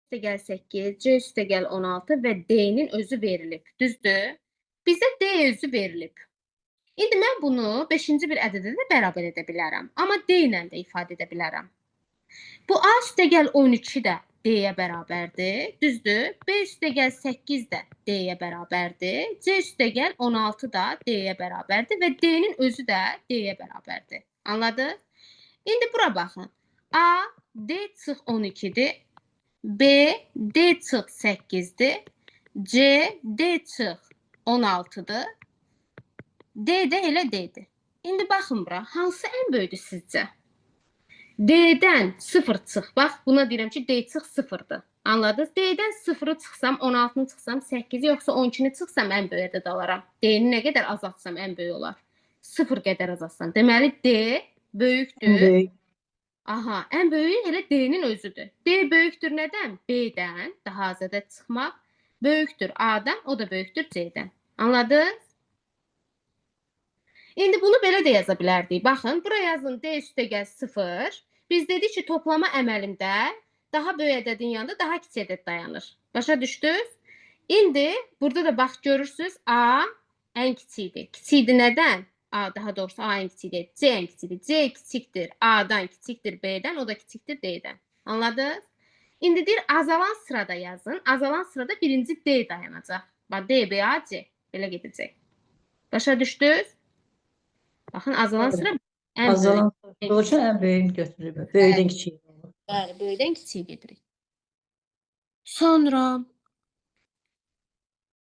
üstəgəl 8, C üstəgəl 16 və D-nin özü verilib. Düzdür? Bizə D özü verilib. İndi mən bunu 5-ci bir ədədə də bərabər edə bilərəm. Amma D ilə də ifadə edə bilərəm. Bu A üstəgəl 12 də D-yə bərabərdir. Düzdür? B üstəgəl 8 də D-yə bərabərdir. C üstəgəl 16 da D-yə bərabərdir və D-nin özü də D-yə bərabərdir. Anladınız? İndi bura baxın. A D çıx 12-dir. B D çıx 8-dir. C D çıx 16-dır. D də elə D-dir. İndi baxın bura. Hansı ən böyükdür sizcə? D-dən 0 çıx. Bax, buna deyirəm ki, D çıx 0-dır. Anladınız? D-dən 0-ı çıxsam, 16-nı çıxsam, 8-i yoxsa 12-ni çıxsam ən böyük ədəd alaram. D-ni nə qədər azaltsam ən böyük olar? 0 qədər azaltsam. Deməli, D böyükdür. Böyük. Aha, ən böyüyü elə D-nin özüdür. D böyükdür nədən? B-dən daha az ədəd çıxmaq. Böyükdür A-dan, o da böyükdür C-dən. Anladınız? İndi bunu belə də yaza bilərdik. Baxın, bura yazın D üstəgəl 0. Biz dedik ki, toplama əməlində daha böyük ədədin yanında daha kiçik ədəd dayanır. Başa düşdünüz? İndi burada da bax görürsünüz A ən kiçikdir. Kiçikdir nədən? A, daha doğrusu A ən kiçikdir. C ən kiçikdir. C kiçikdir A-dan, kiçikdir B-dən, o da kiçikdir D-dən. Anladınız? İndi deyir azalan sırada yazın. Azalan sırada birinci D dayanacaq. Bax D, B, A, C. Belə gedəcək. Başa düşdünüz? Baxın, azalan sıra ən Azalan böyük. doğrusu ən böyüyünü götürür. Böyükdən kiçiyə. Bəli, böyükdən kiçiyə gedirik. Sonra